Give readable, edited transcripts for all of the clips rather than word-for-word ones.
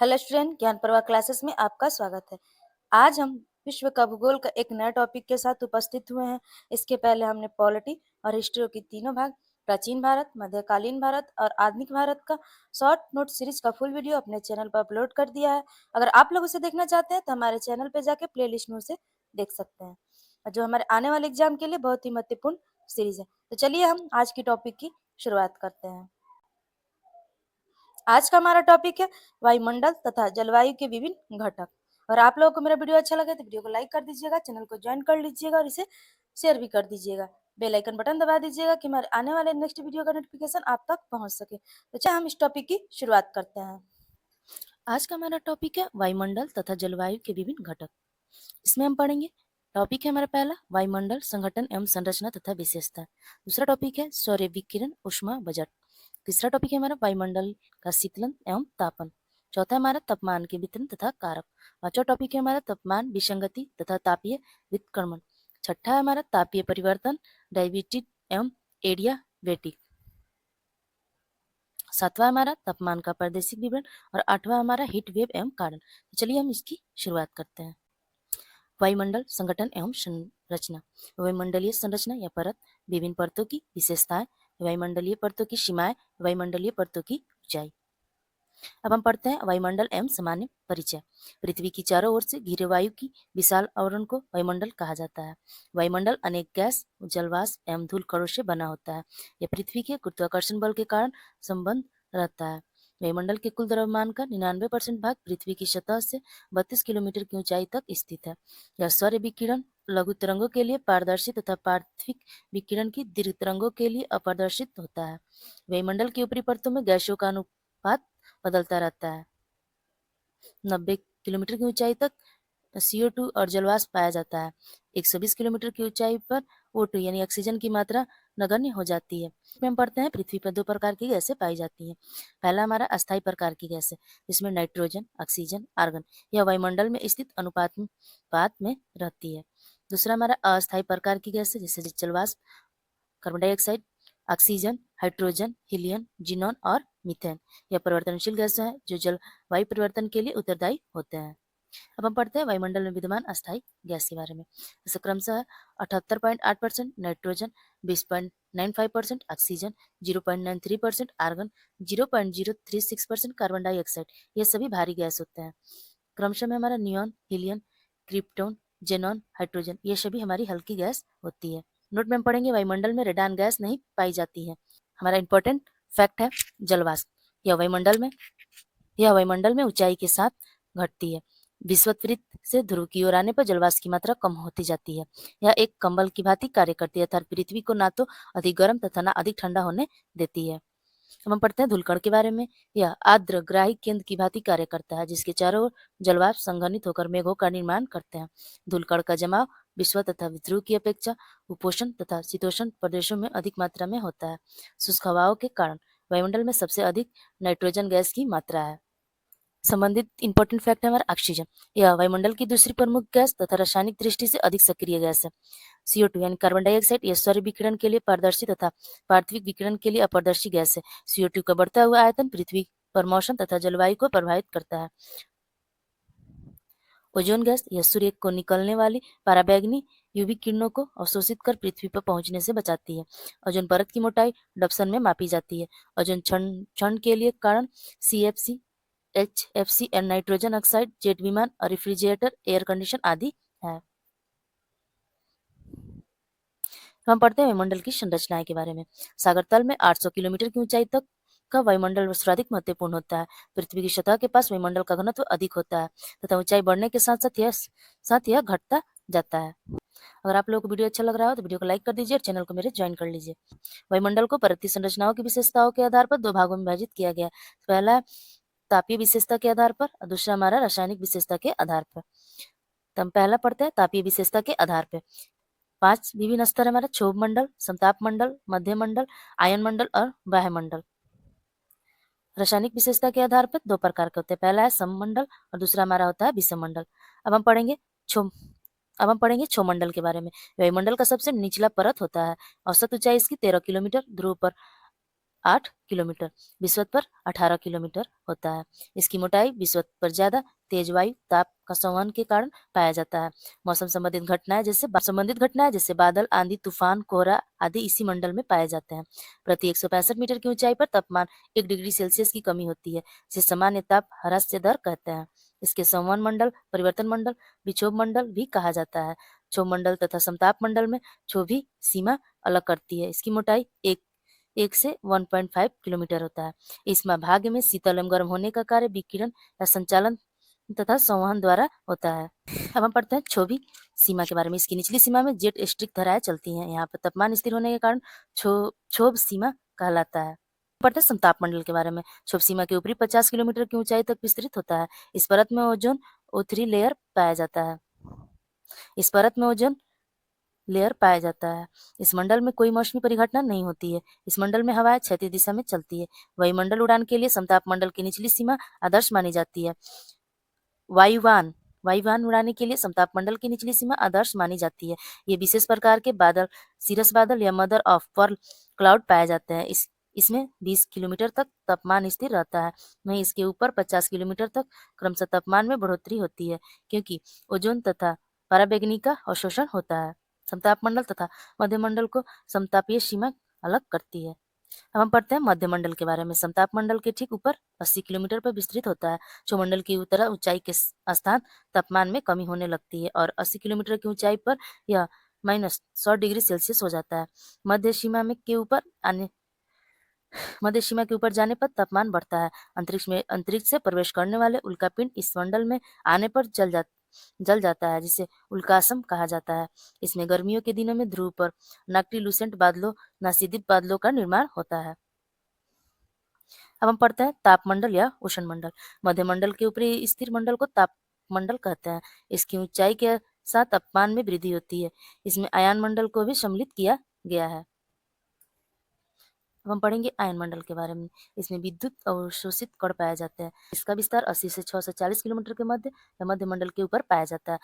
Hello student, ज्ञान प्रवाह classes में आपका स्वागत है। आज हम विश्व का भूगोल का एक नए टॉपिक के साथ उपस्थित हुए हैं। इसके पहले हमने पॉलिटी और हिस्ट्री की तीनों भाग, प्राचीन भारत, मध्यकालीन भारत और आधुनिक भारत का शॉर्ट नोट सीरीज का फुल वीडियो अपने चैनल पर अपलोड कर दिया है। अगर आप लोग उसे देखना चाहते हैं तो हमारे चैनल पर जाके प्ले लिस्ट में उसे देख सकते हैं, और जो हमारे आने वाले एग्जाम के लिए बहुत ही महत्वपूर्ण सीरीज है। तो चलिए हम आज की टॉपिक की शुरुआत करते हैं। आज का हमारा टॉपिक है वायुमंडल तथा जलवायु के विभिन्न घटक। और आप लोगों को मेरा वीडियो अच्छा लगे तो वीडियो को लाइक कर दीजिएगा, चैनल को ज्वाइन कर लीजिएगा और इसे शेयर भी कर दीजिएगा। बेल आइकन बटन दबा दीजिएगा कि हमारे आने वाले नेक्स्ट वीडियो का नोटिफिकेशन आप तक पहुंच सके। तो चलिए हम इस टॉपिक की शुरुआत करते हैं। आज का हमारा टॉपिक है वायुमंडल तथा जलवायु के विभिन्न घटक। इसमें हम पढ़ेंगे, टॉपिक है हमारा पहला वायुमंडल संगठन एवं संरचना तथा विशेषता। दूसरा टॉपिक है सौर्य विकिरण उष्मा बजट। तीसरा टॉपिक है हमारा वायुमंडल का शीतलन एवं तापन। चौथा हमारा तापमान के वितरण तथा कारक। पांचवा टॉपिक है हमारा तापमान विसंगति तथा तापीय वितक्रमण। छठा है हमारा तापीय परिवर्तन, डाइविटिव एवं एडियाबेटिक। सातवां हमारा तापमान का प्रादेशिक विवरण और आठवां हमारा हीट वेव एवं कारण। चलिए हम इसकी शुरुआत करते हैं। वायुमंडल संगठन एवं संरचना। वायुमंडलीय संरचना या परत, विभिन्न परतों की विशेषताएं, वायुमंडलीय परतों की सीमाएं, वायुमंडलीय परतों की ऊंचाई। अब हम पढ़ते हैं वायुमंडल एवं सामान्य परिचय। पृथ्वी की चारों ओर से घिरे वायु की विशाल आवरण को वायुमंडल कहा जाता है। वायुमंडल अनेक गैस, जलवाष्प एवं धूल कणों से बना होता है। यह पृथ्वी के गुरुत्वाकर्षण बल के कारण संबंध रहता है। वायुमंडल के कुल द्रव्यमान का 99% भाग पृथ्वी की सतह से 32 किलोमीटर की ऊंचाई तक स्थित है। यह सौर्य विकिरण लघु तरंगों के लिए पारदर्शी तथा पार्थिव विकिरण की दीर्घ तरंगों के लिए अपारदर्शित होता है। वायुमंडल की ऊपरी परतों में गैसों का अनुपात बदलता रहता है। 90 किलोमीटर की ऊंचाई तक CO2 और जलवाष्प पाया जाता है। 120 किलोमीटर की ऊंचाई पर O2 यानी ऑक्सीजन की मात्रा नगण्य हो जाती है। इसमें हम पढ़ते हैं पृथ्वी पर दो प्रकार की गैसें पाई जाती हैं। पहला हमारा अस्थायी प्रकार की गैस है, जिसमें नाइट्रोजन, ऑक्सीजन, आर्गन यह वायुमंडल में स्थित अनुपात में रहती है। दूसरा हमारा अस्थायी प्रकार की गैस है, जैसे जलवाष्प, carbon dioxide, oxygen, hydrogen, helium, xenon और मीथेन। यह परिवर्तनशील गैस है जो जलवायु परिवर्तन के लिए उत्तरदायी होते हैं। अब हम पढ़ते हैं वायुमंडल में विद्यमान अस्थायी गैस के बारे में। जैसे क्रमशः 78.8% nitrogen, 20.95% oxygen, 0.93% argon, 0.036% carbon dioxide, ये सभी भारी गैस होते हैं। क्रमशः में हमारा neon, helium, krypton, xenon, hydrogen, ये सभी हमारी हल्की गैस होती है। नोट में हम पढ़ेंगे वायुमंडल में रेडान गैस नहीं पाई जाती है। हमारा इंपॉर्टेंट फैक्ट है जलवाष्प। यह वायुमंडल में ऊंचाई के साथ घटती है। विषुववृत्त से ध्रुव की ओर आने पर जलवाष्प की मात्रा कम होती जाती है। यह एक कंबल की भांति कार्य करती है, अर्थात पृथ्वी को ना तो अधिक गर्म तथा ना अधिक ठंडा होने देती है। अब हम पढ़ते हैं धूलकण के बारे में। यह आर्द्र ग्राही केंद्र की भांति कार्य करता है, जिसके चारों ओर जलवाष्प संघनित होकर मेघों का निर्माण करते हैं। धूलकण का जमाव विश्व तथा ध्रुव की अपेक्षा उपोष्ण तथा शीतोष्ण प्रदेशों में अधिक मात्रा में होता है। शुष्क हवाओं के कारण वायुमंडल में सबसे अधिक नाइट्रोजन गैस की मात्रा है। संबंधित इंपॉर्टेंट फैक्ट है हमारा ऑक्सीजन। यह वायुमंडल की दूसरी प्रमुख गैस तथा रासायनिक दृष्टि से अधिक सक्रिय गैस है। CO2 यानी कार्बन डाइऑक्साइड, यह सौर्य विकिरण के लिए पारदर्शी तथा पार्थिव विकिरण के लिए अपारदर्शी गैस है। CO2 का बढ़ता हुआ आयतन पृथ्वी पर मौसम तथा जलवायु को प्रभावित करता है। ओजोन गैस, यह सूर्य को निकलने वाली पराबैंगनी यूवी किरणों को अवशोषित कर पृथ्वी पर पहुंचने से बचाती है। ओजोन परत की मोटाई डप्सन में मापी जाती है। ओजोन क्षरण के लिए कारण CFC, HFC और नाइट्रोजन ऑक्साइड, जेट विमान और रेफ्रिजरेटर, एयर कंडीशन आदि है। हम पढ़ते हैं वायुमंडल की संरचनाएं के बारे में। सागर तल में 800 किलोमीटर की ऊंचाई तक का वायुमंडल सर्वाधिक महत्वपूर्ण होता है। पृथ्वी की सतह के पास वायुमंडल का घनत्व अधिक होता है तथा ऊंचाई बढ़ने के साथ यह घटता जाता है। अगर आप लोगों को वीडियो अच्छा लग रहा हो तो वीडियो को लाइक कर दीजिए और चैनल को मेरे ज्वाइन कर लीजिए। वायुमंडल को परतीय संरचनाओं की विशेषताओं के आधार पर दो भागों में विभाजित किया गया है। पहला तापीय विशेषता के आधार पर और दूसरा हमारा रासायनिक विशेषता के आधार पर। तो हम पहला पढ़ते हैं तापीय विशेषता के आधार पर। 5 विभिन्न स्तर हमारा क्षोभ मंडल, समताप मंडल, मध्य मंडल, आयन मंडल और बाह्य मंडल। रासायनिक विशेषता के आधार पर दो प्रकार के होते हैं, पहला है सममंडल और दूसरा हमारा होता है विषम मंडल। अब हम पढ़ेंगे क्षोभ मंडल के बारे में। वायुमंडल का सबसे निचला परत होता है। औसत ऊंचाई इसकी 13 किलोमीटर, ध्रुव पर 8 किलोमीटर, विषुवत पर 18 किलोमीटर होता है। इसकी मोटाई विषुवत पर ज्यादा तेज वायु ताप का संवहन के कारण पाया जाता है। मौसम संबंधित घटनाएं जैसे बादल, आंधी, तूफान, कोहरा आदि इसी मंडल में पाए जाते हैं। प्रति 165 मीटर की ऊंचाई पर तापमान 1 डिग्री सेल्सियस की कमी होती है, जिसे सामान्य ताप ह्रास्य दर कहते हैं। इसके संवहन मंडल, परिवर्तन मंडल, विक्षोभ मंडल भी कहा जाता है। क्षोभ मंडल तथा समताप मंडल में क्षोभी सीमा अलग करती है। इसकी मोटाई एक से 1.5 किलोमीटर होता है। इस भाग्य में शीतल एवं गर्म होने का कार्य विकिरण या संचालन तथा संवहन द्वारा होता है। अब हम पढ़ते हैं क्षोभी सीमा के बारे में। इसकी निचली सीमा में जेट स्ट्रिक धाराएं चलती हैं। यहाँ पर तापमान स्थिर होने के कारण क्षोभ सीमा कहलाता है। पढ़ते हैं समताप मंडल के बारे में। क्षोभ सीमा के ऊपरी 50 किलोमीटर की ऊंचाई तक विस्तृत होता है। इस परत में ओजोन O3 लेयर पाया जाता है। इस मंडल में कोई मौसमी परिघटना नहीं होती है। इस मंडल में हवाएं क्षैतिज दिशा में चलती है। वायुमंडल उड़ान के लिए समताप मंडल की निचली सीमा आदर्श मानी जाती है। वायुयान उड़ाने के लिए समताप मंडल की निचली सीमा आदर्श मानी जाती है। ये विशेष प्रकार के बादल सीरस बादल या मदर ऑफ पर्ल क्लाउड पाए जाते हैं। इसमें 20 किलोमीटर तक तापमान स्थिर रहता है। वहीं इसके ऊपर 50 किलोमीटर तक क्रमशः तापमान में बढ़ोतरी होती है, क्योंकि ओजोन तथा पराबैंगनी का अवशोषण होता है। समताप मंडल तथा मध्य मंडल को समतापीय सीमा अलग करती है। अब हम पढ़ते हैं मध्य मंडल के बारे में। समताप मंडल के ठीक ऊपर 80 किलोमीटर पर विस्तृत होता है। क्षोभमंडल की उत्तरा ऊंचाई के स्थान तापमान में कमी होने लगती है और 80 किलोमीटर की ऊंचाई पर यह -100 डिग्री सेल्सियस हो जाता है। मध्य सीमा के ऊपर जाने पर तापमान बढ़ता है। अंतरिक्ष से प्रवेश करने वाले उल्कापिंड इस मंडल में आने पर जल जाता है, जिसे उल्कासम कहा जाता है। इसमें गर्मियों के दिनों में ध्रुव पर नाक्टिलुसेंट बादलों नासीदित बादलों का निर्माण होता है। अब हम पढ़ते हैं तापमंडल या उष्ण मंडल। मध्य मंडल के ऊपरी स्थिर मंडल को तापमंडल कहते हैं। इसकी ऊंचाई के साथ तापमान में वृद्धि होती है। इसमें आयन मंडल को भी सम्मिलित किया गया है। अब हम पढ़ेंगे आयन मंडल के बारे में। इसमें विद्युत अवशोषित कण पाए जाते हैं। इसका विस्तार 80 से 640 किलोमीटर के मध्य या मध्य मंडल के ऊपर पाया जाता है।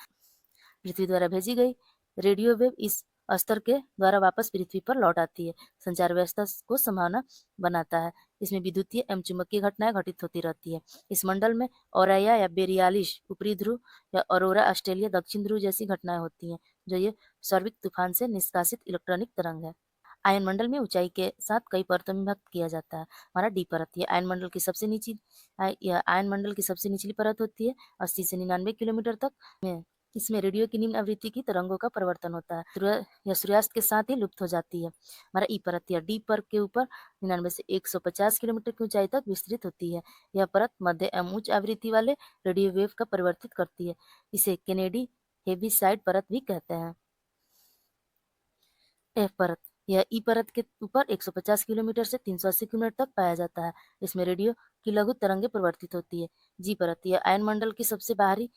पृथ्वी द्वारा भेजी गई रेडियो वेव इस स्तर के द्वारा वापस पृथ्वी पर लौट आती है। संचार व्यवस्था को संभावना बनाता है। इसमें विद्युतीय एवं चुंबकीय घटनाएं घटित होती रहती है। इस मंडल में ओराया या बेरियालिस ऊपरी ध्रुव या अरोरा ऑस्ट्रेलिया दक्षिण ध्रुव जैसी घटनाएं होती हैं, जो ये सर्विक तूफान से निष्कासित इलेक्ट्रॉनिक तरंग है। आयन मंडल में ऊंचाई के साथ कई परतों में विभक्त किया जाता है। हमारा डी परत। यह आयन मंडल की सबसे निचली परत होती है। 80 से 99 किलोमीटर तक में इसमें रेडियो की निम्न आवृत्ति की तरंगों का परिवर्तन होता है। यह सूर्यास्त के साथ ही लुप्त हो जाती है। हमारा ई परत या डी पर के ऊपर 99 से 150 किलोमीटर की ऊंचाई तक विस्तृत होती है। यह परत मध्य एवं उच्च आवृत्ति वाले रेडियो वेव का परिवर्तित करती है। इसे केनेडी हेविसाइड परत भी कहते हैं। एफ परत। यह ई परत के ऊपर 150 किलोमीटर से 380 किलोमीटर तक पाया जाता है। इसमें रेडियो की लघु तरंगें परिवर्तित होती है। जी परत। यह आयन मंडल की सबसे बाहरी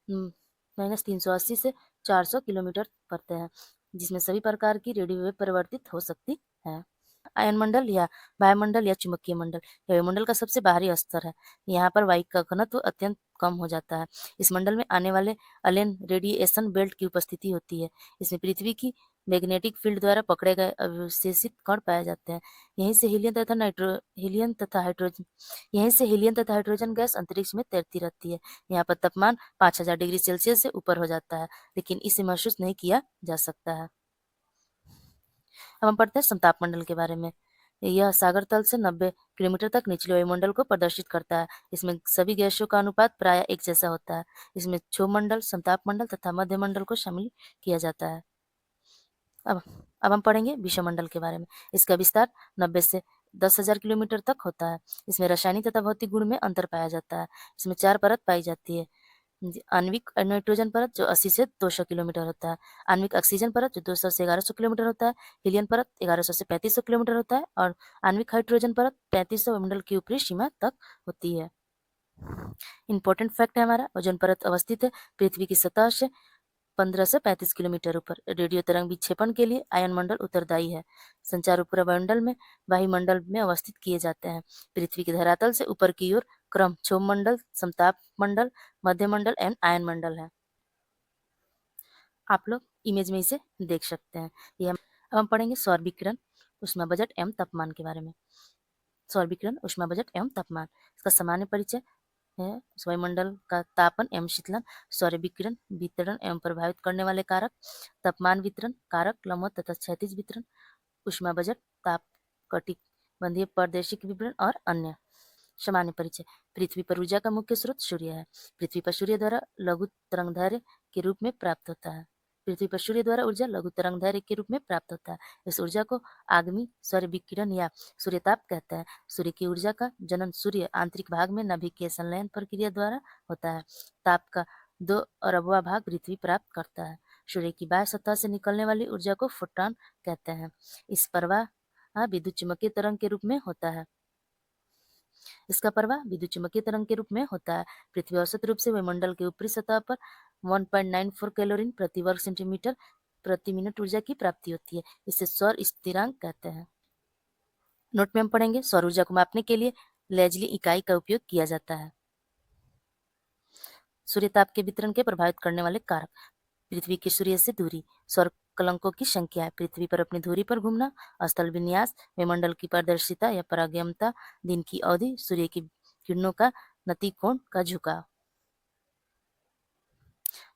-380 से 400 किलोमीटर पड़ते हैं, जिसमें सभी प्रकार की रेडियो वेव परिवर्तित हो सकती है। आयन मंडल या वायुमंडल या चुंबकीय मंडल वायुमंडल का सबसे बाहरी स्तर है। यहाँ पर वायु का घनत्व अत्यंत कम हो जाता है। इस मंडल में आने वाले अलेन रेडिएशन बेल्ट की उपस्थिति होती है। इसमें पृथ्वी की मैग्नेटिक फील्ड द्वारा पकड़े गए अवशेषित कण पाए जाते हैं। यहीं से हीलियम तथा हाइड्रोजन गैस अंतरिक्ष में तैरती रहती है। यहाँ पर तापमान 5000 डिग्री सेल्सियस से ऊपर हो जाता है, लेकिन इसे महसूस नहीं किया जा सकता है। अब हम पढ़ते हैं समताप मंडल के बारे में। यह सागर तल से 90 किलोमीटर तक निचले वायुमंडल को प्रदर्शित करता है। इसमें सभी गैसों का अनुपात प्राय एक जैसा होता है। इसमें क्षोभ मंडल, समताप मंडल तथा मध्य मंडल को शामिल किया जाता है। अब हम पढ़ेंगे विषमंडल के बारे में। इसका विस्तार 90 से 10,000 किलोमीटर तक होता है। इसमें रासायनिक तथा भौतिक गुण में अंतर पाया जाता है। इसमें 4 परत पाई जाती है। आणविक नाइट्रोजन परत जो 80 से 200 किलोमीटर होता है। आणविक ऑक्सीजन परत जो 200 से 1100 किलोमीटर होता है। हीलियम परत 1100 से 3500 किलोमीटर होता है और आणविक हाइड्रोजन परत 3500 वायुमंडल की ऊपरी सीमा तक होती है। इंपॉर्टेंट फैक्ट है हमारा, ओजोन परत अवस्थित है पृथ्वी की सतह से 15 से 35 किलोमीटर ऊपर। रेडियो तरंग विक्षेपण के लिए आयन मंडल उत्तरदायी है। संचार उपग्रह वायुमंडल में अवस्थित किए जाते हैं। पृथ्वी के धरातल से ऊपर की ओर क्रम क्षोभ मंडल, समताप मंडल, मध्य मंडल एवं आयन मंडल है। आप लोग इमेज में इसे देख सकते हैं। अब हम पढ़ेंगे सौर विकिरण, उष्मा बजट एवं तापमान के बारे में। सौर विकिरण, ऊष्मा बजट एवं तापमान। इसका सामान्य परिचय है वायुमंडल का तापन एवं शीतलन, सौर विकिरण वितरण एवं प्रभावित करने वाले कारक, तापमान वितरण कारक, लंबवत तथा क्षैतिज वितरण, ऊष्मा बजट, ताप कटिबंधीय प्रादेशिक विवरण और अन्य। सामान्य परिचय। पृथ्वी पर ऊर्जा का मुख्य स्रोत सूर्य है। पृथ्वी पर सूर्य द्वारा लघु तरंगदैर्घ्य के रूप में प्राप्त होता है। पृथ्वी पर सूर्य द्वारा ऊर्जा लघु तरंगदैर्घ्य के रूप में प्राप्त होता है। इस ऊर्जा को आगमी सौर विकिरण या सूर्यताप कहते हैं। सूर्य की ऊर्जा का जनन सूर्य आंतरिक भाग में नाभिकीय संलयन प्रक्रिया द्वारा होता है। ताप का 2/4 भाग पृथ्वी प्राप्त करता है। सूर्य की बाह्य सतह से निकलने वाली ऊर्जा को फोटॉन कहते हैं। इस प्रवाह विद्युत चुम्बकीय तरंग के रूप में होता है। इसका प्रवाह विद्युत चुम्बकीय तरंग के रूप में होता है। पृथ्वी औसत रूप से वायुमंडल के ऊपरी सतह पर 1.94 कैलोरी प्रति वर्ग सेंटीमीटर प्रति मिनट ऊर्जा की प्राप्ति होती है। इसे सौर स्थिरांक कहते हैं। नोट में हम पढ़ेंगे सौर ऊर्जा को मापने के लिए लेजली इकाई का उपयोग किया जाता है। सूर्य ताप के वितरण के प्रभावित करने वाले कारक, पृथ्वी की सूर्य से दूरी, सौर कलंकों की संख्या, पृथ्वी पर अपनी धुरी पर घूमना, स्थल विन्यास, वायुमंडल की पारदर्शिता या पारगम्यता, दिन की अवधि, सूर्य की किरणों का नतिकोण का झुकाव।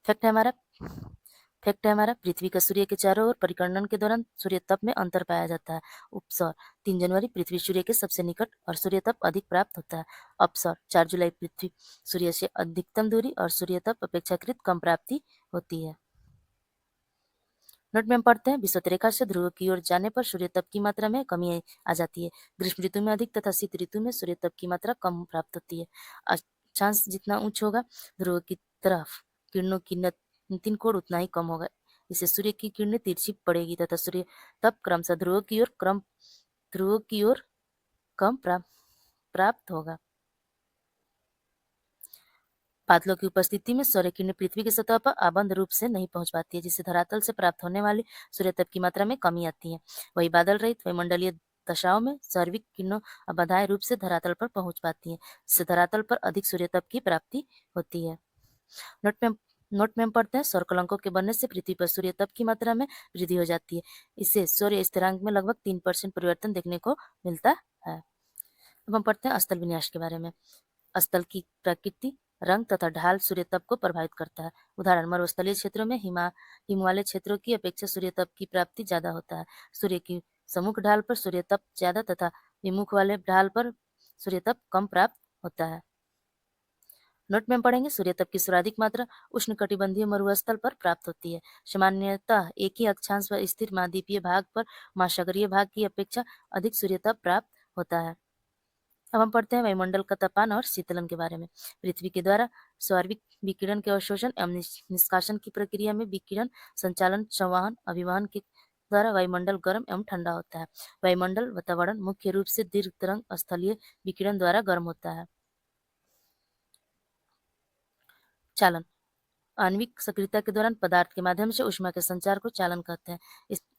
फैक्ट है हमारा पृथ्वी का सूर्य के चारों ओर परिक्रणन के दौरान सूर्य तप में अंतर पाया जाता है। उपसौर 3 जनवरी पृथ्वी सूर्य के सबसे निकट और सूर्य तप अधिक प्राप्त होता है। अपसौर 4 जुलाई पृथ्वी सूर्य से अधिकतम दूरी और सूर्य तप अपेक्षाकृत कम प्राप्ति होती है। नोट में हम पढ़ते हैं विषुवत रेखा से ध्रुव की ओर जाने पर सूर्य तप की मात्रा में कमी आ जाती है। ग्रीष्म ऋतु में अधिक तथा शीत ऋतु में सूर्य तप की मात्रा कम प्राप्त होती है। अक्षांश जितना उच्च होगा ध्रुव की तरफ किरणों की अंतिम कोण उतना ही कम होगा। इससे सूर्य की किरणें तिरछी पड़ेगी तथा सूर्य तप क्रमशः ध्रुव की ओर कम प्राप्त होगा। बादलों की उपस्थिति में सौर्य किरणें पृथ्वी की सतह पर आबंध रूप से नहीं पहुंच पाती है, जिससे धरातल से प्राप्त होने वाली सूर्य तप की मात्रा में कमी आती है। वही बादल रहित वायुमंडलीय दशाओं में सौरवीय किरणों अबाधाय रूप से धरातल पर पहुंच पाती है, जिससे धरातल पर अधिक सूर्य तप की प्राप्ति होती है। नोट में हम पढ़ते हैं सौर कलंकों के बनने से पृथ्वी पर सूर्य तप की मात्रा में वृद्धि हो जाती है। इससे सौर्य स्थिरांक में लगभग 3% परिवर्तन देखने को मिलता है। अब हम पढ़ते हैं स्थल विन्यास के बारे में। स्थल की प्रकृति, रंग तथा ढाल सूर्य तप को प्रभावित करता है। उदाहरण मरुस्थलीय क्षेत्रों में हिम वाले क्षेत्रों की अपेक्षा सूर्य तप की प्राप्ति ज्यादा होता है। सूर्य की सम्मुख ढाल पर सूर्य तप ज्यादा तथा विमुख वाले ढाल पर सूर्य तप कम प्राप्त होता है। नोट में हम पढ़ेंगे सूर्य तप की सर्वाधिक मात्रा उष्णकटिबंधीय मरुस्थल पर प्राप्त होती है। सामान्यतः एक ही अक्षांश पर स्थिर महाद्वीपीय भाग पर महासागरीय भाग की अपेक्षा अधिक सूर्य तप प्राप्त होता है। अब हम पढ़ते हैं वायुमंडल का तापमान और शीतलन के बारे में। पृथ्वी के द्वारा सौरविक विकिरण के अवशोषण एवं निष्कासन की प्रक्रिया में विकिरण संचालन, संवहन, अभिवहन के द्वारा वायुमंडल गर्म एवं ठंडा होता है। वायुमंडल वातावरण मुख्य रूप से दीर्घ तरंग स्थलीय विकिरण द्वारा गर्म होता है। चालन आणविक सक्रियता के दौरान पदार्थ के माध्यम से ऊष्मा के संचार को चालन कहते हैं।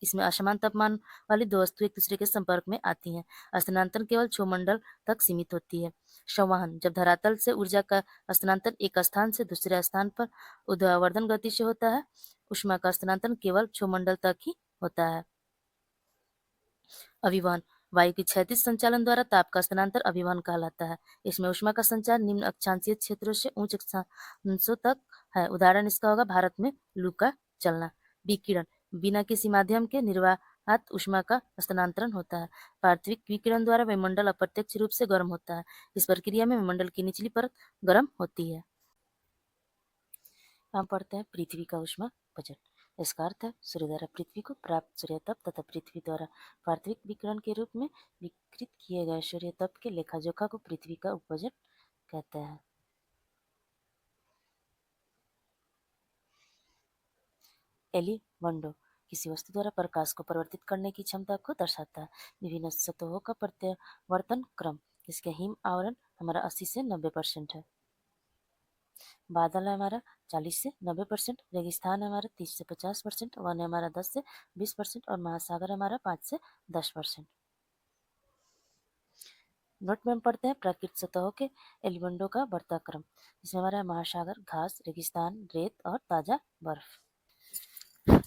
इसमें असमान तापमान वाली दो वस्तु एक दूसरे के संपर्क में आती हैं। स्थानांतरण केवल क्षोमंडल तक सीमित होती है। संवहन जब धरातल से ऊर्जा का स्थानांतरण एक स्थान से दूसरे स्थान पर ऊर्ध्वाधर गति से होता है। ऊष्मा का स्थानांतरण केवल क्षोमंडल तक ही होता है। अभिवहन वायु की क्षैतिज संचालन द्वारा ताप का स्थानांतरण अभिवहन कहलाता है। इसमें ऊष्मा का संचार निम्न अक्षांशीय क्षेत्रों से उच्च अक्षांशों तक है। उदाहरण इसका होगा भारत में लू का चलना। विकिरण बिना किसी माध्यम के निर्वात ऊष्मा का स्थानांतरण होता है। पार्थिविक विकिरण द्वारा वायुमंडल अप्रत्यक्ष रूप से गर्म होता है। इस प्रक्रिया में वायुमंडल की निचली परत गर्म होती है। हम पढ़ते हैं पृथ्वी का ऊष्मा बजट। इसका अर्थ है सूर्य द्वारा पृथ्वी को प्राप्त सूर्य तप तथा पृथ्वी द्वारा पार्थिविक विकिरण के रूप में विकृत किए गए सूर्य तप के लेखा जोखा को पृथ्वी का उपबजट कहते हैं। एलिमंडो किसी वस्तु द्वारा प्रकाश को परिवर्तित करने की क्षमता को दर्शाता है। विभिन्न सतहों का प्रत्यावर्तन क्रम, इसके हिम आवरण हमारा 80 से 90% है। बादल है हमारा 40 से 90%, रेगिस्तान है हमारा 30 से 50%, वन है हमारा 10 से 20% और महासागर हमारा 5 से 10%। नोट में हम पढ़ते हैं प्राकृतिक सतहों के एलिमेंटों का बढ़ता क्रम, जिसमें हमारा महासागर, घास, रेगिस्तान, रेत और ताजा बर्फ।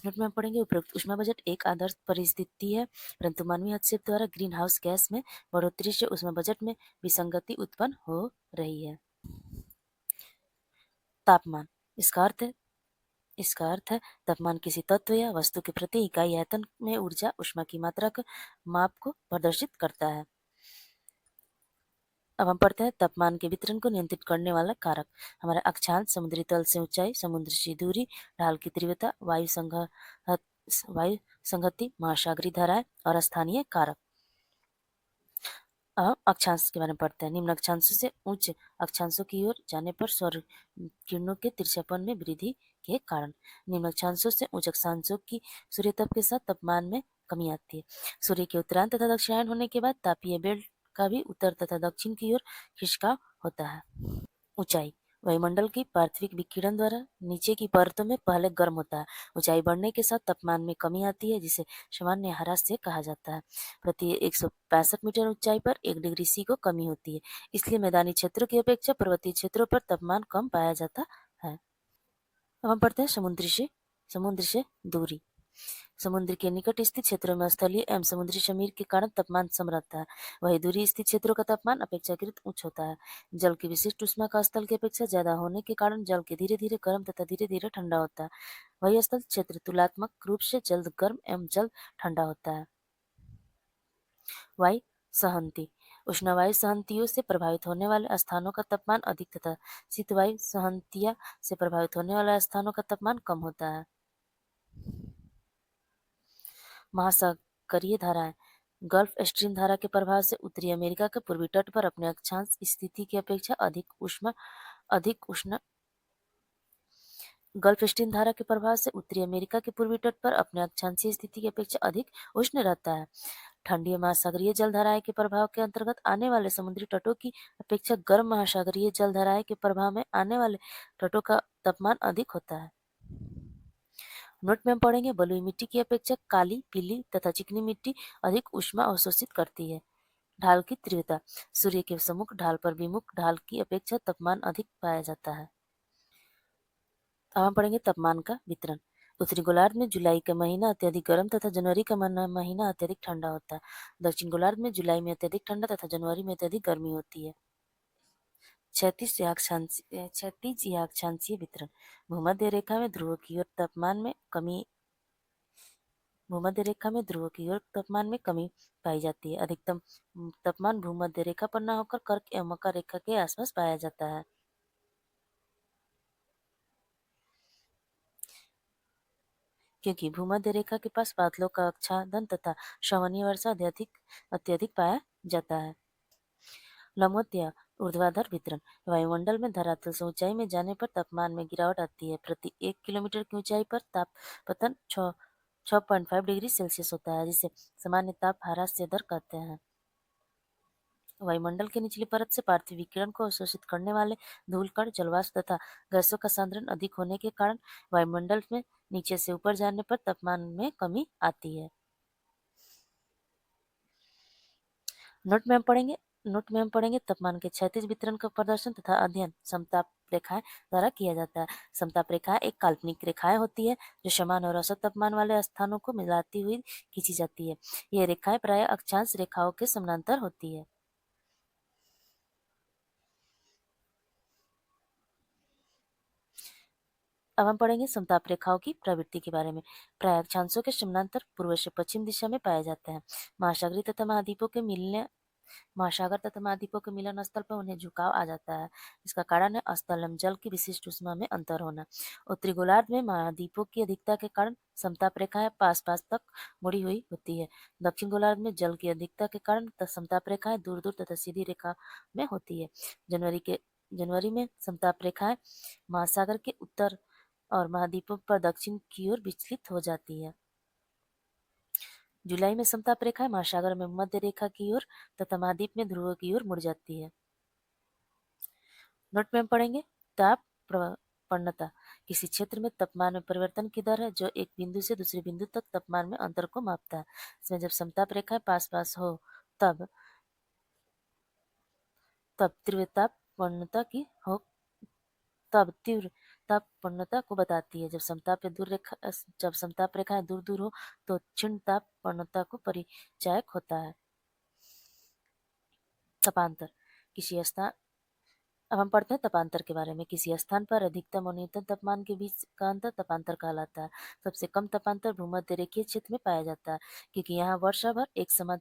नोट में हम पढ़ेंगे उपरोक्त ऊष्मा बजट एक आदर्श परिस्थिति है, परंतु मानवीय हस्तक्षेप द्वारा ग्रीन हाउस गैस में बढ़ोतरी से ऊष्मा बजट में विसंगति उत्पन्न हो रही है। तापमान, इसका अर्थ है तापमान किसी तत्व या वस्तु के प्रति इकाई आयतन में ऊर्जा ऊष्मा की मात्रा का माप को प्रदर्शित करता है। अब हम पढ़ते हैं तापमान के वितरण को नियंत्रित करने वाला कारक। हमारा अक्षांश, समुद्री तल से ऊंचाई, समुद्र से दूरी, ढाल की तीव्रता, वायु संगति, महासागरीय धाराएं और स्थानीय कारक। अब अक्षांश के बारे में पढ़ते हैं। निम्न अक्षांशों से उच्च अक्षांशों की ओर जाने पर सौर किरणों के तिरछापन में वृद्धि के कारण निम्न अक्षांशों से उच्च अक्षांशों की सूर्यताप के साथ तापमान में कमी आती है। सूर्य के उत्तरायण तथा दक्षिणायन होने के बाद तापीय बेल्ट का भी उत्तर तथा दक्षिण की ओर खिसकाव होता है। ऊंचाई, वायुमंडल की पार्थिविक विकिरण द्वारा नीचे की परतों में पहले गर्म होता है। ऊंचाई बढ़ने के साथ तापमान में कमी आती है, जिसे सामान्य ह्रास से कहा जाता है। प्रति 165 मीटर ऊंचाई पर 1 डिग्री सी को कमी होती है। इसलिए मैदानी क्षेत्रों की अपेक्षा पर्वतीय क्षेत्रों पर तापमान कम पाया जाता है। अब हम पढ़ते हैं समुद्र से दूरी। समुद्र के निकट स्थित क्षेत्रों में स्थलीय एवं समुद्री समीर के कारण तापमान सम रहता है। वही दूरी स्थित क्षेत्रों का तापमान अपेक्षाकृत उच्च होता है। जल की विशिष्ट ऊष्मा का स्थल की अपेक्षा ज्यादा होने के कारण जल के धीरे धीरे गर्म तथा धीरे धीरे ठंडा होता है। वही स्थल क्षेत्र तुलनात्मक रूप से जल्द गर्म एवं जल्द ठंडा होता है। वायु सहनती, उष्ण वायु सहनतियों से प्रभावित होने वाले स्थानों का तापमान अधिक तथा शीत वायु सहनतिया से प्रभावित होने वाले स्थानों का तापमान कम होता है। महासागरीय धाराएं, गल्फ स्ट्रीम धारा के प्रभाव से उत्तरी अमेरिका के पूर्वी तट पर अपने अक्षांश स्थिति की अपेक्षा अधिक उष्ण गल्फ स्ट्रीम धारा के प्रभाव से उत्तरी अमेरिका के पूर्वी तट पर अपने अक्षांशीय स्थिति की अपेक्षा अधिक उष्ण रहता है। ठंडी महासागरीय जलधाराएं के प्रभाव के अंतर्गत आने वाले समुद्री तटों की अपेक्षा गर्म महासागरीय जलधाराएं के प्रभाव में आने वाले तटों का तापमान अधिक होता है। नोट में हम पढ़ेंगे बलुई मिट्टी की अपेक्षा काली, पीली तथा चिकनी मिट्टी अधिक ऊष्मा अवशोषित करती है। ढाल की तीव्रता, सूर्य के सम्मुख ढाल पर विमुख ढाल की अपेक्षा तापमान अधिक पाया जाता है। अब हम पढ़ेंगे तापमान का वितरण। उत्तरी गोलार्ध में जुलाई का महीना अत्यधिक गर्म तथा जनवरी का महीना अत्यधिक ठंडा होता है। दक्षिण गोलार्ध में जुलाई में अत्यधिक ठंडा तथा जनवरी में अत्यधिक गर्मी होती है। क्षैतिज या अक्षांशीय वितरण। भूमध्य रेखा में ध्रुवों की ओर तापमान में कमी पाई जाती है। अधिकतम तापमान भूमध्य रेखा पर न होकर कर्क एवं मकर रेखा के आसपास पाया जाता है। क्योंकि भूमध्य रेखा के पास बादलों का आच्छादन तथा श्रवणीय वर्षा अत्यधिक पाया जाता है। लंबवत या ऊर्ध्वाधर वितरण। वायुमंडल में धरातल से ऊंचाई में जाने पर तापमान में गिरावट आती है। प्रति 1 किलोमीटर की ऊंचाई पर तापपतन 6.5 डिग्री सेल्सियस होता है, जिसे सामान्य ताप ह्रास दर कहते हैं। वायुमंडल के निचली परत से पार्थिव विकिरण को अवशोषित करने वाले धूलकण, जलवाष्प तथा गैसों का सांद्रण अधिक होने के कारण वायुमंडल में नीचे से ऊपर जाने पर तापमान में कमी आती है। नोट में हम पढ़ेंगे तापमान के क्षैतिज वितरण का प्रदर्शन तथा अध्ययन समताप रेखाएं द्वारा किया जाता है। समताप रेखाएं एक काल्पनिक रेखाएं होती है जो समान और औसत तापमान वाले स्थानों को मिलाती हुई खींची जाती है। ये रेखाएं प्रायः अक्षांश रेखाओं के समानांतर होती है। अब हम पढ़ेंगे समताप रेखाओं की प्रवृत्ति के बारे में। प्रायः अक्षांशों के समानांतर पूर्व से पश्चिम दिशा में पाए जाते हैं। महासागर तथा महाद्वीपों के मिलन स्थल पर उन्हें झुकाव आ जाता है। इसका कारण है स्थल एवं जल की विशिष्ट ऊष्मा में अंतर होना। उत्तरी गोलार्ध में महाद्वीपों की अधिकता के कारण समताप रेखाएं पास पास तक मुड़ी हुई होती है। दक्षिण गोलार्ध में जल की अधिकता के कारण समताप रेखाएं दूर दूर तथा सीधी रेखा में होती है। जनवरी में समताप रेखाएं महासागर के उत्तर और महाद्वीपों पर दक्षिण की ओर विचलित हो जाती है। जुलाई में समताप रेखाएं महासागर में मध्य रेखा की ओर तथा महाद्वीप में ध्रुव की ओर मुड़ जाती है। नोट में हम पढ़ेंगे ताप प्रवणता। किसी क्षेत्र में तापमान में परिवर्तन की दर है जो एक बिंदु से दूसरे बिंदु तक तापमान में अंतर को मापता है। इसमें जब समताप रेखाएं पास पास हो तब तब तीव्र ताप प्रवणता की हो तब तीव्र तापपूर्णता को बताती है। जब समताप रेखाएं दूर दूर हो तो क्षीण तापपूर्णता को परिचायक होता है। तपांतर किसी स्थान अब हम पढ़ते हैं तपांतर के बारे में। किसी स्थान पर अधिकतम और न्यूनतम तापमान के बीच का अंतर तपांतर कहलाता है। सबसे कम तपांतर भूमध्य रेखीय क्षेत्र में पाया जाता है, क्योंकि यहाँ वर्ष भर एक समान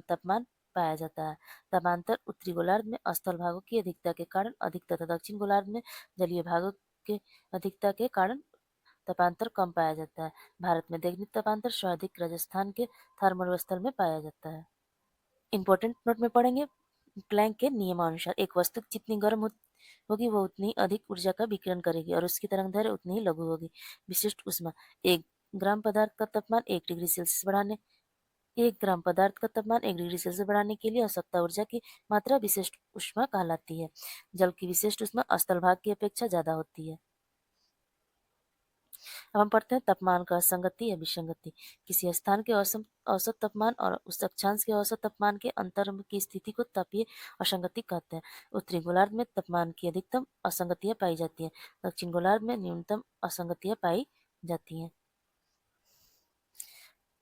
तापमान पाया जाता है। तापांतर उत्तरी गोलार्ध में स्थल भागों की अधिकता के कारण अधिक तथा दक्षिण गोलार्ध में जलीय भागों के अधिकता के कारण तापांतर कम पाया जाता है। भारत में दैनिक तापांतर सर्वाधिक राजस्थान के थर्मल स्थल में पाया जाता है। इंपॉर्टेंट नोट में पढ़ेंगे। प्लैंक के नियमानुसार एक वस्तु जितनी गर्म होगी वो उतनी अधिक ऊर्जा का विकिरण करेगी और उसकी तरंगदैर्घ्य उतनी ही लघु होगी। विशिष्ट ऊष्मा 1 ग्राम पदार्थ का तापमान 1 डिग्री सेल्सियस बढ़ाने के लिए आवश्यकता ऊर्जा की मात्रा विशिष्ट ऊष्मा कहलाती है। जल की विशिष्ट ऊष्मा स्थल भाग की अपेक्षा ज्यादा होती है। अब हम पढ़ते हैं तापमान का असंगति या विसंगति। किसी स्थान के औसत तापमान और उस अक्षांश के औसत तापमान के अंतर की स्थिति को तापीय असंगति कहते हैं। उत्तरी गोलार्ध में तापमान की अधिकतम असंगतियां पाई जाती हैं, दक्षिण गोलार्ध में न्यूनतम असंगतियां पाई जाती हैं।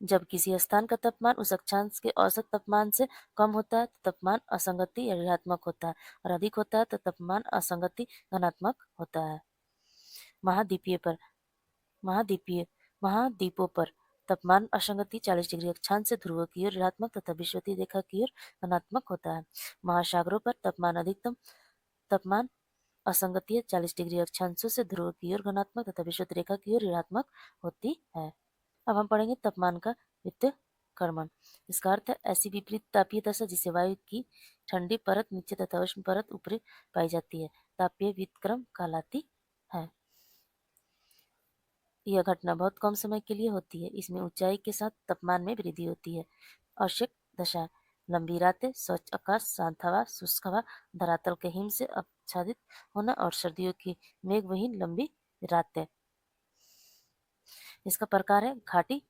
जब किसी स्थान का तापमान उस अक्षांश के औसत तापमान से कम होता है तो तापमान असंगति या ऋणात्मक होता है, और अधिक होता है तो तापमान असंगति धनात्मक होता है। महाद्वीपीय पर महाद्वीपीय महाद्वीपों पर तापमान असंगति 40 डिग्री अक्षांश से ध्रुव की ओर ऋणात्मक तथा विषुवतीय रेखा की ओर धनात्मक होता है। महासागरों पर अधिकतम तापमान असंगति 40 डिग्री अक्षांशों से ध्रुव की ओर धनात्मक तथा विषुवतीय रेखा की ओर ऋणात्मक होती है। अब हम पढ़ेंगे तापमान का व्युत्क्रमण। इसका अर्थ है ऐसी विपरीत तापीय दशा जिसे वायु की ठंडी परत नीचे तथा उष्ण परत ऊपर पाई जाती है, तापीय व्युत्क्रमण कहलाती है। यह घटना बहुत कम समय के लिए होती है। इसमें ऊंचाई के साथ तापमान में वृद्धि होती है। आवश्यक दशा लंबी रातें, स्वच्छ आकाश, शांत हवा, शुष्क हवा, धरातल के हिम से आच्छादित होना और सर्दियों की मेघविहीन लंबी रातें। इसका प्रकार है घाटी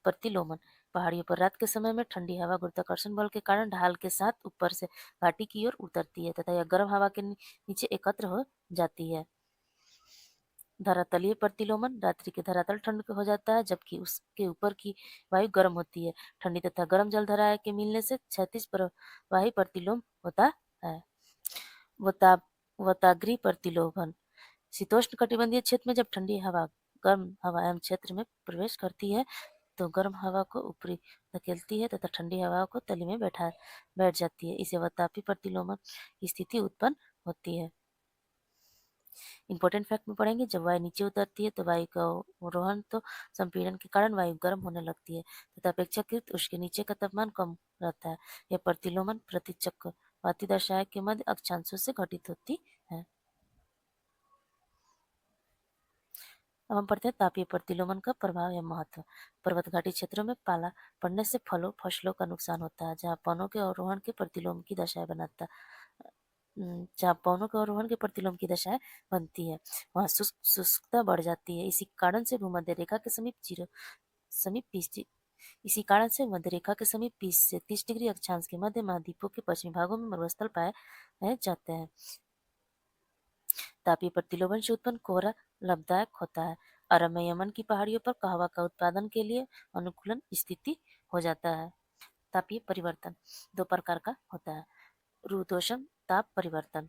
प्रतिलोमन। पहाड़ियों पर रात के समय में ठंडी हवा गुरुत्वाकर्षण बल के कारण ढाल के साथ ऊपर से घाटी की ओर उतरती है तथा यह गर्म हवा के नीचे एकत्र हो जाती है। धरातलीय प्रतिलोमन रात्रि के धरातल ठंड हो जाता है, जबकि उसके ऊपर की वायु गर्म होती है। ठंडी तथा गर्म जलधारा के मिलने से क्षैतिज प्रवाही प्रतिलोम होता है। वताग्रीय प्रतिलोमन शीतोष्ण कटिबंधीय क्षेत्र में जब ठंडी हवा गर्म हवा एवं क्षेत्र में प्रवेश करती है तो गर्म हवा को ऊपरी धकेलती है तथा ठंडी हवा को तली में बैठ जाती है। इसे वतापी प्रतिलोमन की स्थिति उत्पन्न होती है। इंपॉर्टेंट फैक्ट में पढ़ेंगे। जब वायु नीचे उतरती है तो वायु का अवरोहण तो संपीड़न के कारण वायु गर्म होने लगती है तथा अपेक्षाकृत उसके नीचे का तापमान कम रहता है। यह प्रतिलोमन प्रतिचक्रवाती दशाएं के मध्य अक्षांशों से घटित होती है। अब हम पढ़ते हैं तापीय प्रतिलोमन का प्रभाव या महत्व। पर्वत घाटी क्षेत्रों में पाला पड़ने से फसलों का नुकसान होता है। जहाँ पवनों के आरोहण के प्रतिलोम की दशाएं बनाता जहाँ पवनों के आरोहण के प्रतिलोम की दशाएं बनती है वहाँ शुष्कता बढ़ जाती है। इसी कारण से मध्य रेखा के समीप 20 से 30 डिग्री अक्षांश के मध्य महाद्वीपों के पश्चिमी भागों में मरुस्थल पाए जाते हैं। तापीय प्रतिलोमन से उत्पन्न कोहरा लाभदायक होता है। अरब में यमन की पहाड़ियों पर कहवा का उत्पादन के लिए अनुकूलन स्थिति हो जाता है। तापीय परिवर्तन 2 प्रकार का होता है। रुद्धोष्म ताप परिवर्तन,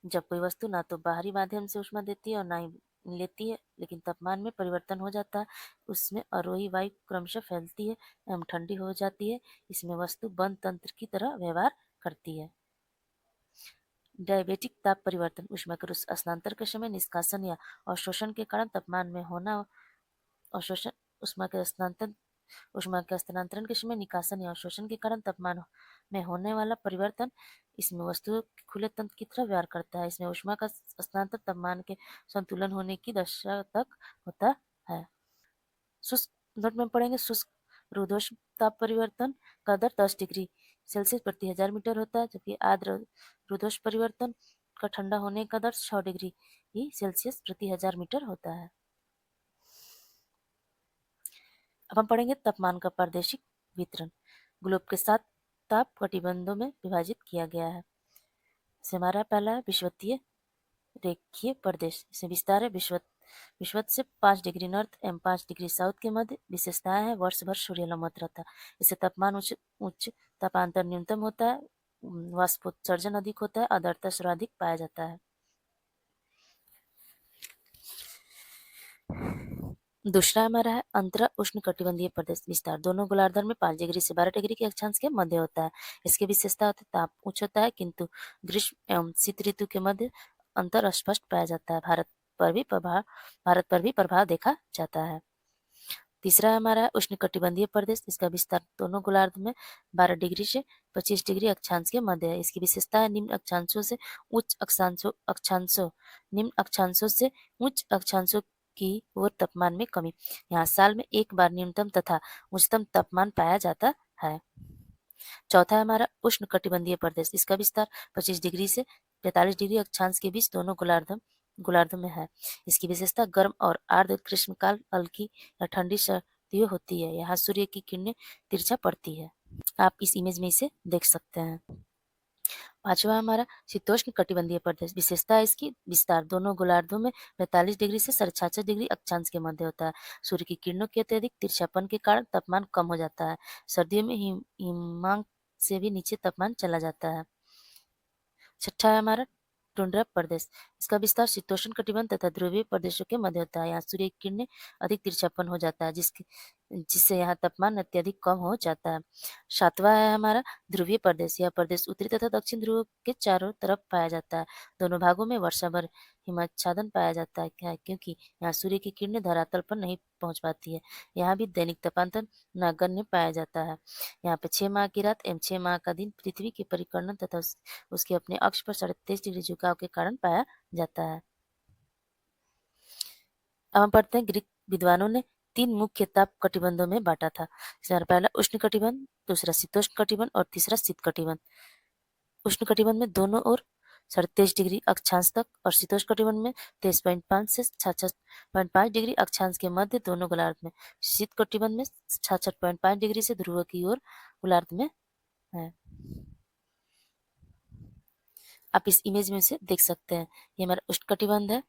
जब कोई वस्तु ना तो बाहरी माध्यम से ऊष्मा देती है और ना ही लेती है, लेकिन तापमान में परिवर्तन हो जाता है। उसमें अवरोही वायु क्रमशः फैलती है एवं ठंडी हो जाती है। इसमें वस्तु बंद तंत्र की तरह व्यवहार करती है। डायबेटिक ताप परिवर्तन ऊष्मा के स्थानांतरण के समय निष्कासन या अवशोषण के कारण तापमान में होना अवशोषण ऊष्मा के स्थानांतरण के समय निकासन या अवशोषण के कारण तापमान में होने वाला परिवर्तन इसमें वस्तु के खुले तंत्र की तरह व्यवहार करता है। इसमें ऊष्मा का स्थानांतरण तापमान के संतुलन होने की दशा तक होता है। शुष्क नोट में पढ़ेंगे। शुष्क रुद्धोष्म ताप परिवर्तन का दर 10 डिग्री सेल्सियस प्रति 1000 मीटर होता है, जबकि आर्द्र रुद्धोष्म परिवर्तन का ठंडा होने का दर 6 डिग्री सेल्सियस प्रति 1000 मीटर होता है। अब हम पढ़ेंगे तापमान का प्रादेशिक वितरण। ग्लोब के 7 ताप कटिबंधों में विभाजित किया गया है। से हमारा पहला है विषुवतीय रेखीय प्रदेश। इसमें विस्तार है विषुवत से 5 डिग्री नॉर्थ एवं 5 डिग्री साउथ के मध्य। विशेषताएं है वर्ष भर सूर्य लंबवत रहता है। इससे तापमान उच्च तापांतर न्यूनतम होता है, वाष्पोत्सर्जन अधिक होता है, आर्द्रता सर्वाधिक पाया जाता है। दूसरा हमारा है अंतरा उष्ण कटिबंधीय प्रदेश। विस्तार दोनों गोलार्ध में 5 डिग्री से 12 डिग्री के अक्षांश के मध्य होता है। इसकी विशेषता होती है ताप उच्च होता है, किंतु ग्रीष्म एवं शीत ऋतु के मध्य अंतर स्पष्ट पाया जाता है। भारत पर भी प्रभाव देखा जाता है। तीसरा है हमारा उष्ण कटिबंधीय प्रदेश। इसका विस्तार दोनों गोलार्ध में 12 डिग्री से 25 डिग्री अक्षांश के मध्य है। इसकी विशेषता है निम्न अक्षांशों से उच्च अक्षांशों की ओर तापमान में कमी। यहाँ साल में एक बार न्यूनतम तथा उच्चतम तापमान पाया जाता है। चौथा है हमारा उष्ण कटिबंधीय प्रदेश। इसका विस्तार 25 डिग्री से 45 डिग्री अक्षांश के बीच दोनों गोलार्ध में है। इसकी विशेषता गर्म और आर्द्र ग्रीष्मकाल, हल्की या ठंडी सर्दियों होती है। यहाँ सूर्य की किरणें तिरछा पड़ती है। आप इस इमेज में इसे देख सकते हैं। पांचवा हमारा शीतोष्ण कटिबंधीय प्रदेश। विशेषता है इसकी विस्तार दोनों गोलार्धों में 45 डिग्री से 66 डिग्री अक्षांश के मध्य होता है। सूर्य की किरणों के अत्यधिक तिरछापन के कारण तापमान कम हो जाता है। सर्दियों में हिमांक से भी नीचे तापमान चला जाता है। छठा है हमारा टुंड्रा प्रदेश। इसका विस्तार शीतोष्ण कटिबंध तथा ध्रुवीय प्रदेशों के मध्य होता है। यहाँ सूर्य की किरणें अधिक तिरछापन हो जाता है, जिससे यहाँ तापमान अत्यधिक कम हो जाता है। सातवां है हमारा ध्रुवीय प्रदेश। यह प्रदेश उत्तरी तथा दक्षिण ध्रुव के चारों तरफ पाया जाता है। दोनों भागों में वर्षा भर हिमाच्छादन पाया जाता है, क्योंकि यहाँ सूर्य की किरणें धरातल पर नहीं पहुंच पाती है। यहाँ भी दैनिक तापांतर नगण्य पाया जाता है। यहाँ पे 6 माह की रात एवं 6 माह का दिन पृथ्वी के परिक्रमा तथा उसके अपने अक्ष पर 23.5 डिग्री झुकाव के कारण पाया जाता है। अब हम पढ़ते हैं ग्रीक विद्वानों ने 3 मुख्य ताप कटिबंधों में बांटा था। पहला उष्ण कटिबंध, दूसरा शीतोष्ण कटिबंध और तीसरा शीत कटिबंध। उष्ण कटिबंध में दोनों ओर 23 डिग्री अक्षांश तक और शीतोष्ण कटिबंध में 23.5 से 66.5 डिग्री अक्षांश के मध्य दोनों गोलार्ध में। शीत कटिबंध में 66.5 डिग्री से ध्रुव की ओर गोलार्ध में है। आप इस इमेज में से देख सकते हैं। ये हमारा उष्ण कटिबंध है,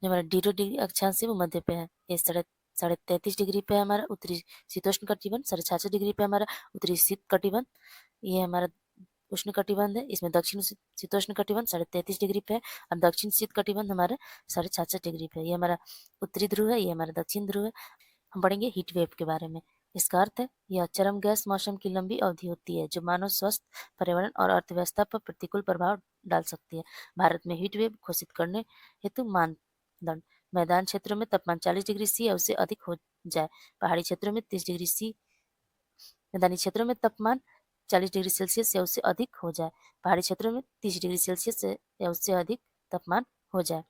जो हमारा 0 डिग्री अक्षांश है वो मध्य पे है। ये 33.5 डिग्री पे हमारा उत्तरी शीतोष्ण कटिबंध, 66.5 डिग्री पे हमारा उत्तरी शीत कटिबंध। ये हमारा उष्ण कटिबंध है। इसमें दक्षिण शीतोष्ण कटिबंध 33.5 डिग्री पे है और दक्षिण शीत कटिबंध हमारा 66.5 डिग्री पे है। ये हमारा उत्तरी ध्रुव है, ये हमारा दक्षिण ध्रुव है। हम पढ़ेंगे हीट वेव के बारे में। इसका अर्थ है यह चरम गैस मौसम की लंबी अवधि होती है जो मानव स्वास्थ्य, पर्यावरण और अर्थव्यवस्था पर प्रतिकूल प्रभाव डाल सकती है। भारत में हीट वेव घोषित करने हेतु मानदंड: मैदान क्षेत्रों में तापमान 40 डिग्री सी या उससे अधिक हो जाए, पहाड़ी क्षेत्रों में 30 डिग्री सी, मैदानी क्षेत्रों में तापमान 40 डिग्री सेल्सियस या उससे अधिक हो जाए, पहाड़ी क्षेत्रों में 30 डिग्री सेल्सियस या उससे अधिक तापमान हो जाए।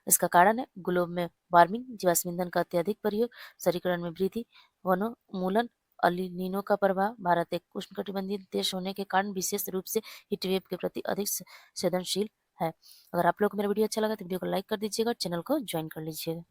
इसका कारण है ग्लोब में वार्मिंग, जीवाश्म ईंधन का अत्यधिक प्रयोग, शहरीकरण में वृद्धि, वनोन्मूलन, अल-नीनो का प्रभाव। भारत एक उष्णकटिबंधीय देश होने के कारण विशेष रूप से हीटवेव के प्रति अधिक संवेदनशील है। अगर आप लोग को मेरा वीडियो अच्छा लगा तो वीडियो को लाइक कर दीजिएगा, चैनल को ज्वाइन कर लीजिएगा।